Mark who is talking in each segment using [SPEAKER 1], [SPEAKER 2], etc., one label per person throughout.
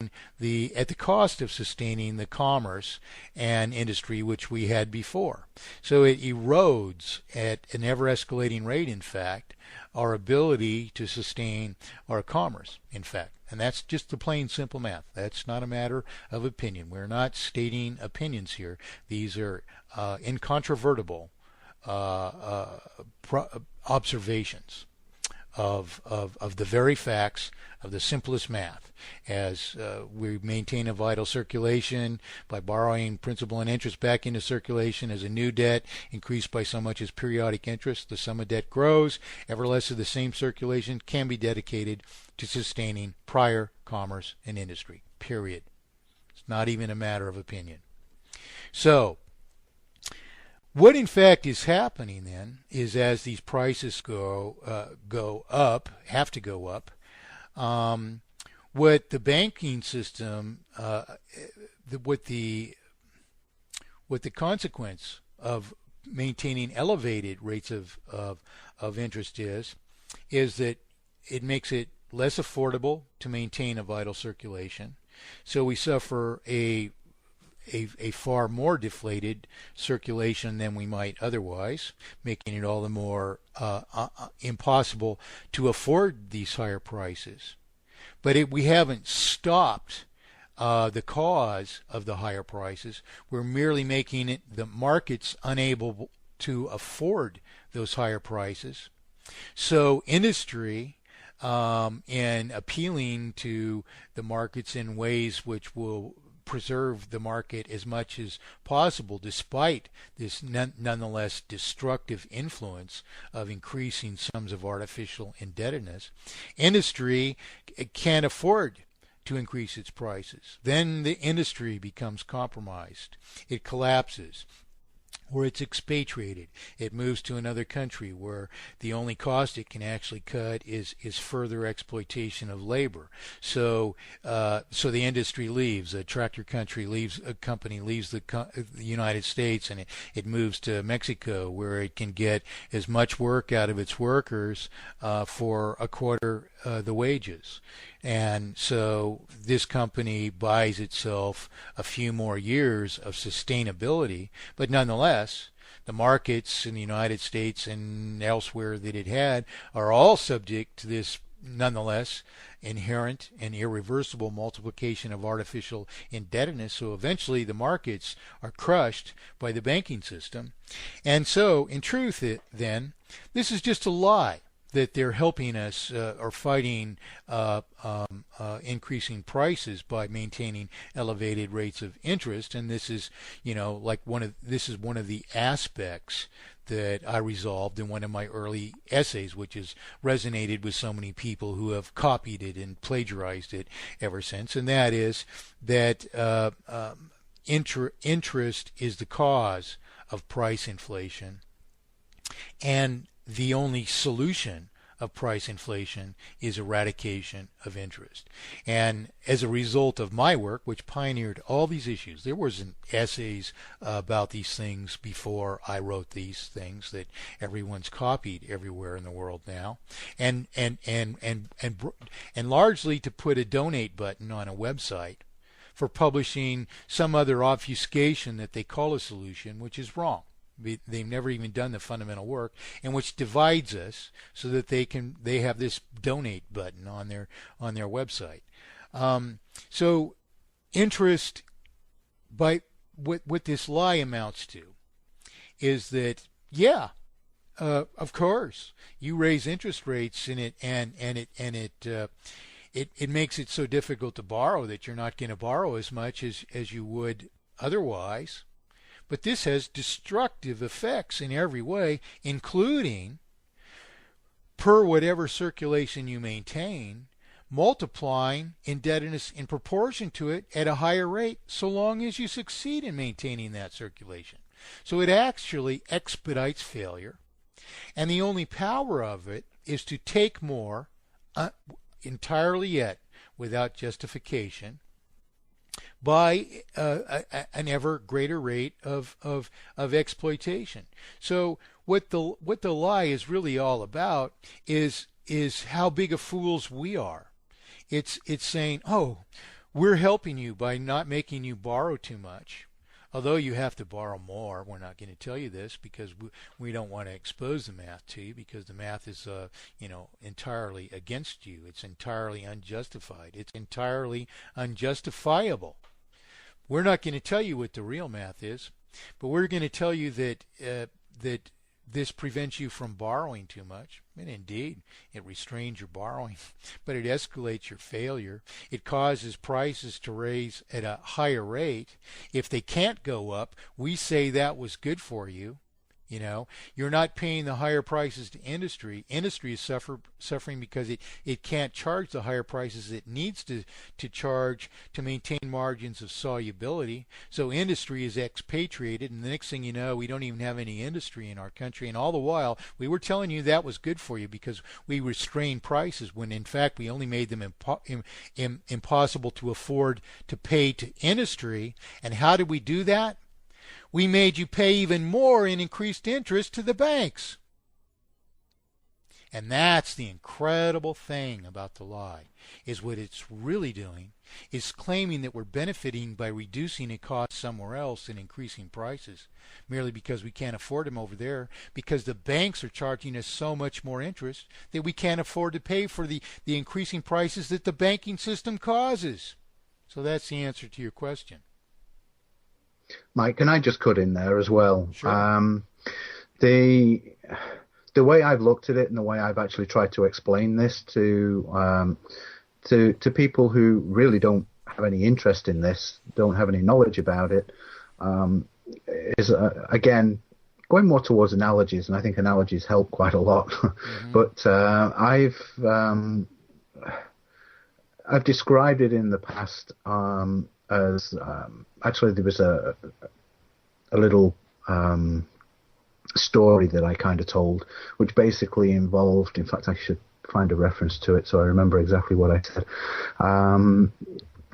[SPEAKER 1] at the cost of sustaining the commerce and industry which we had before. So it erodes at an ever escalating rate, in fact, our ability to sustain our commerce, in fact. And that's just the plain simple math. That's not a matter of opinion. We're not stating opinions here. These are incontrovertible observations of the very facts of the simplest math. As we maintain a vital circulation by borrowing principal and interest back into circulation as a new debt increased by so much as periodic interest, the sum of debt grows. Ever less of the same circulation can be dedicated to sustaining prior commerce and industry. Period. It's not even a matter of opinion. So, what in fact is happening then is as these prices go up, have to go up, what the banking system, what the consequence of maintaining elevated rates of interest is that it makes it less affordable to maintain a vital circulation. So we suffer a far more deflated circulation than we might otherwise, making it all the more impossible to afford these higher prices. But we haven't stopped the cause of the higher prices. We're merely making it the markets unable to afford those higher prices. So industry, in appealing to the markets in ways which will preserve the market as much as possible despite this nonetheless destructive influence of increasing sums of artificial indebtedness, industry can't afford to increase its prices. Then the industry becomes compromised. It collapses, or it's expatriated. It moves to another country where the only cost it can actually cut is further exploitation of labor. So the industry leaves. A tractor company leaves the United States, and it moves to Mexico, where it can get as much work out of its workers for a quarter the wages. And so this company buys itself a few more years of sustainability, but nonetheless, the markets in the United States and elsewhere that it had are all subject to this nonetheless inherent and irreversible multiplication of artificial indebtedness. So eventually the markets are crushed by the banking system. And so in truth then, this is just a lie that they're helping us or fighting increasing prices by maintaining elevated rates of interest. And this is, this is one of the aspects that I resolved in one of my early essays, which has resonated with so many people who have copied it and plagiarized it ever since. And that is that interest is the cause of price inflation, and the only solution of price inflation is eradication of interest. And as a result of my work, which pioneered all these issues, there wasn't essays about these things before I wrote these things that everyone's copied everywhere in the world now, and largely to put a donate button on a website for publishing some other obfuscation that they call a solution, which is wrong. They've never even done the fundamental work, and which divides us so that they have this donate button on their website. So interest, by what this lie amounts to, is that of course you raise interest rates in it, and it makes it so difficult to borrow that you're not going to borrow as much as you would otherwise. But this has destructive effects in every way, including, per whatever circulation you maintain, multiplying indebtedness in proportion to it at a higher rate so long as you succeed in maintaining that circulation. So it actually expedites failure, and the only power of it is to take more, entirely yet without justification, by an ever greater rate of exploitation. So what the lie is really all about is how big of fools we are. It's saying, oh, We're helping you by not making you borrow too much. Although you have to borrow more, we're not going to tell you this because we don't want to expose the math to you, because the math is, entirely against you. It's entirely unjustified. It's entirely unjustifiable. We're not going to tell you what the real math is, but we're going to tell you that this prevents you from borrowing too much. And indeed, it restrains your borrowing, but it escalates your failure. It causes prices to raise at a higher rate. If they can't go up, we say that was good for you. You're not paying the higher prices to industry. Industry is suffering because it can't charge the higher prices it needs to charge to maintain margins of solubility. So industry is expatriated, and the next thing you know, we don't even have any industry in our country. And all the while, we were telling you that was good for you because we restrained prices, when in fact we only made them impossible to afford to pay to industry. And how did we do that? We made you pay even more in increased interest to the banks. And that's the incredible thing about the lie, is what it's really doing is claiming that we're benefiting by reducing a cost somewhere else and increasing prices, merely because we can't afford them over there, because the banks are charging us so much more interest that we can't afford to pay for the increasing prices that the banking system causes. So that's the answer to your question.
[SPEAKER 2] Mike, can I just cut in there as well?
[SPEAKER 1] Sure.
[SPEAKER 2] The way I've looked at it and the way I've actually tried to explain this to people who really don't have any interest in this, don't have any knowledge about it, is again going more towards analogies, and I think analogies help quite a lot. Mm-hmm. But I've described it in the past as actually there was a little story that I kind of told, which basically involved, in fact I should find a reference to it so I remember exactly what I said,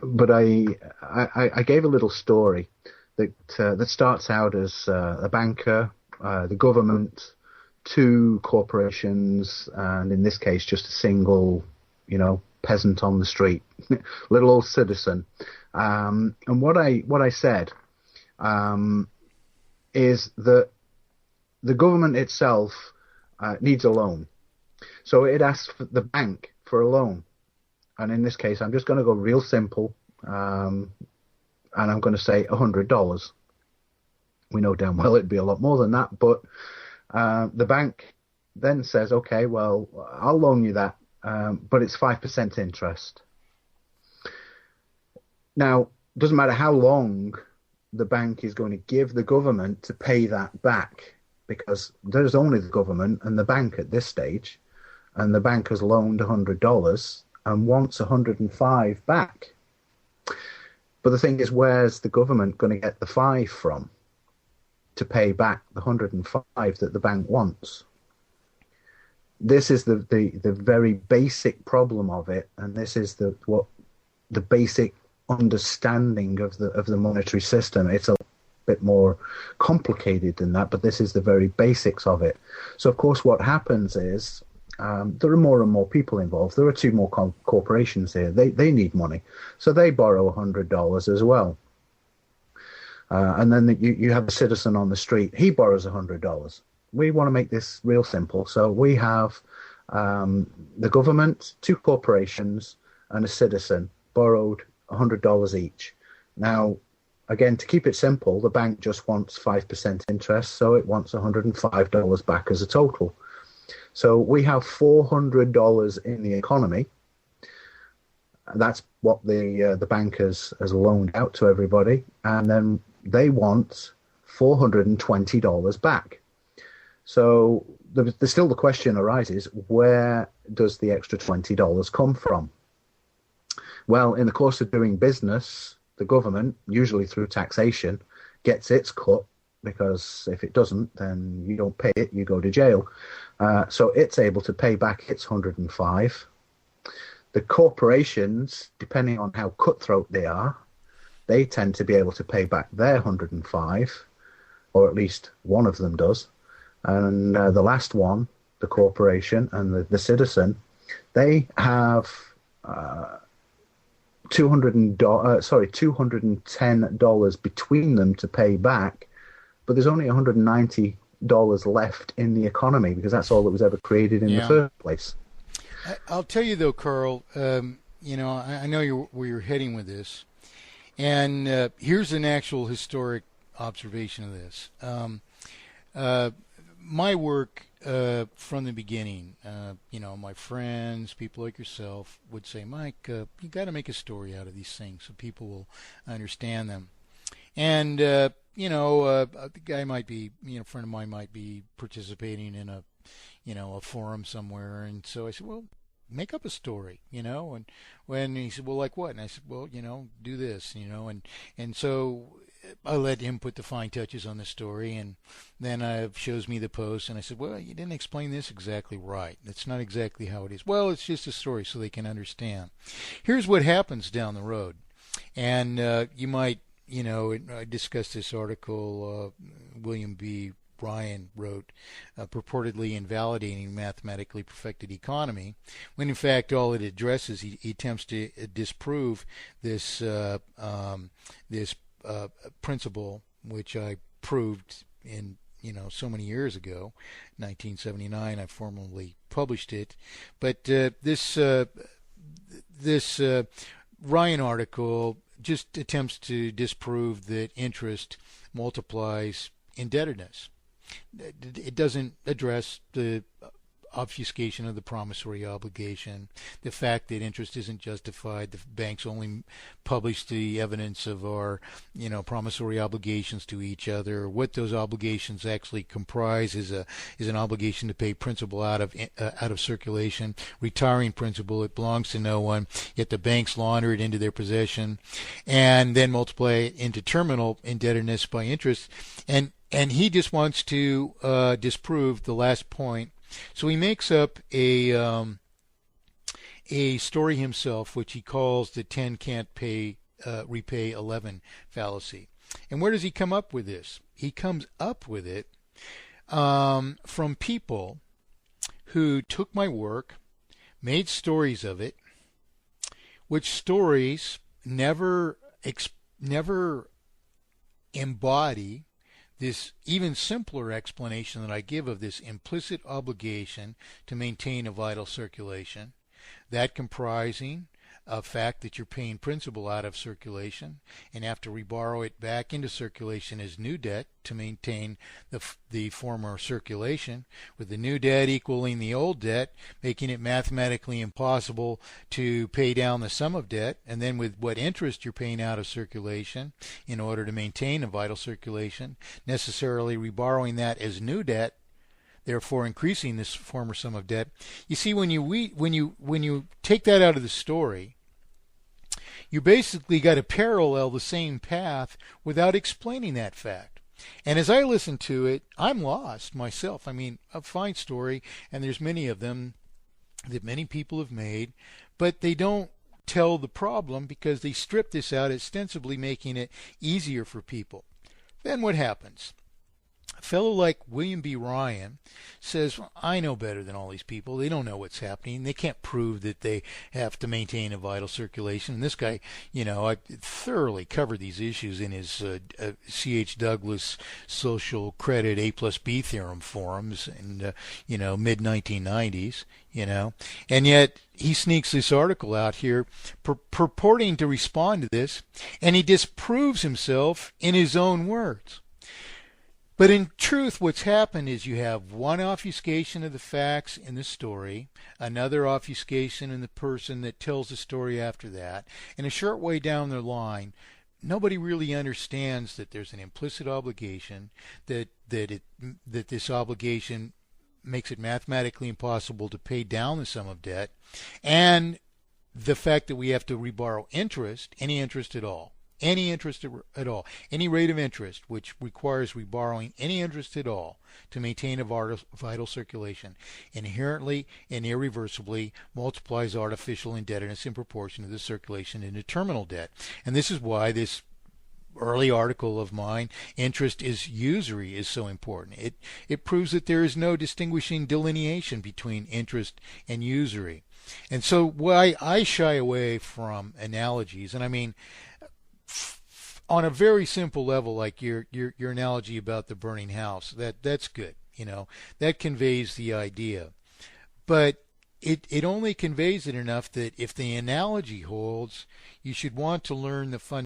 [SPEAKER 2] but I gave a little story that starts out as a banker, the government, two corporations, and in this case just a single peasant on the street, little old citizen. And what I said is that the government itself needs a loan, so it asks the bank for a loan. And in this case, I'm just going to go real simple, and I'm going to say $100. We know damn well it'd be a lot more than that, but the bank then says, okay, well, I'll loan you that, but it's 5% interest. Now, it doesn't matter how long the bank is going to give the government to pay that back, because there's only the government and the bank at this stage, and the bank has loaned $100 and wants $105 back. But the thing is, where's the government going to get the 5 from to pay back the $105 that the bank wants? This is the very basic problem of it, and this is the basic understanding of the monetary system. It's a bit more complicated than that, but this is the very basics of it. So of course what happens is there are more and more people involved. There are two more corporations here. They need money, so they borrow $100 as well. And then you have a citizen on the street. He borrows $100. We want to make this real simple. So we have the government, two corporations, and a citizen borrowed $100 each. Now, again, to keep it simple, the bank just wants 5% interest, so it wants $105 back as a total. So we have $400 in the economy. That's what the bank has loaned out to everybody, and then they want $420 back. So there's still the question arises, where does the extra $20 come from? Well, in the course of doing business, the government, usually through taxation, gets its cut, because if it doesn't, then you don't pay it, you go to jail. So it's able to pay back its $105. The corporations, depending on how cutthroat they are, they tend to be able to pay back their $105, or at least one of them does. And the last one, the corporation and the citizen, they have $210 between them to pay back, but there's only $190 left in the economy because that's all that was ever created in the
[SPEAKER 1] Yeah.
[SPEAKER 2] first place.
[SPEAKER 1] I'll tell you though, Karl. I know where you're heading with this, and here's an actual historic observation of this. My work from the beginning, my friends, people like yourself would say, Mike, you got to make a story out of these things so people will understand them. And the guy might be, a friend of mine might be participating in a forum somewhere, and so I said, well, make up a story, and when he said, well, like what? And I said, well, do this, and so I let him put the fine touches on the story, and then shows me the post, and I said, well, you didn't explain this exactly right. That's not exactly how it is. Well, it's just a story so they can understand. Here's what happens down the road, and you might, I discussed this article William B. Ryan wrote, purportedly invalidating mathematically perfected economy, when in fact all it addresses, he attempts to disprove this principle, which I proved in so many years ago, 1979. I formally published it, but this Ryan article just attempts to disprove that interest multiplies indebtedness. It doesn't address the obfuscation of the promissory obligation, the fact that interest isn't justified. The banks only publish the evidence of our, promissory obligations to each other. What those obligations actually comprise is an obligation to pay principal out of circulation, retiring principal. It belongs to no one, yet the banks launder it into their possession, and then multiply it into terminal indebtedness by interest. And he just wants to disprove the last point. So he makes up a story himself, which he calls the 10 can't repay 11 fallacy. And where does he come up with this? He comes up with it from people who took my work, made stories of it, which stories never embody this even simpler explanation that I give of this implicit obligation to maintain a vital circulation, that comprising a fact that you're paying principal out of circulation and have to reborrow it back into circulation as new debt to maintain the former circulation, with the new debt equaling the old debt, making it mathematically impossible to pay down the sum of debt, and then with what interest you're paying out of circulation in order to maintain a vital circulation, necessarily reborrowing that as new debt, therefore increasing this former sum of debt. You see, when you take that out of the story, you basically got to parallel the same path without explaining that fact. And as I listen to it, I'm lost myself. I mean, a fine story, and there's many of them that many people have made, but they don't tell the problem because they strip this out, ostensibly making it easier for people. Then what happens? A fellow like William B. Ryan says, well, I know better than all these people. They don't know what's happening. They can't prove that they have to maintain a vital circulation. And this guy, I thoroughly covered these issues in his C.H. Douglas social credit A plus B theorem forums in, mid-1990s, And yet he sneaks this article out here purporting to respond to this, and he disproves himself in his own words. But in truth, what's happened is you have one obfuscation of the facts in the story, another obfuscation in the person that tells the story after that, and a short way down the line, nobody really understands that there's an implicit obligation, that this obligation makes it mathematically impossible to pay down the sum of debt, and the fact that we have to reborrow interest, any interest at all. Any interest at all, any rate of interest which requires reborrowing any interest at all to maintain a vital circulation, inherently and irreversibly multiplies artificial indebtedness in proportion to the circulation into terminal debt. And this is why this early article of mine, Interest is Usury, is so important. It proves that there is no distinguishing delineation between interest and usury. And so why I shy away from analogies, and I mean, on a very simple level, like your analogy about the burning house, that's good. That conveys the idea. But it only conveys it enough that if the analogy holds, you should want to learn the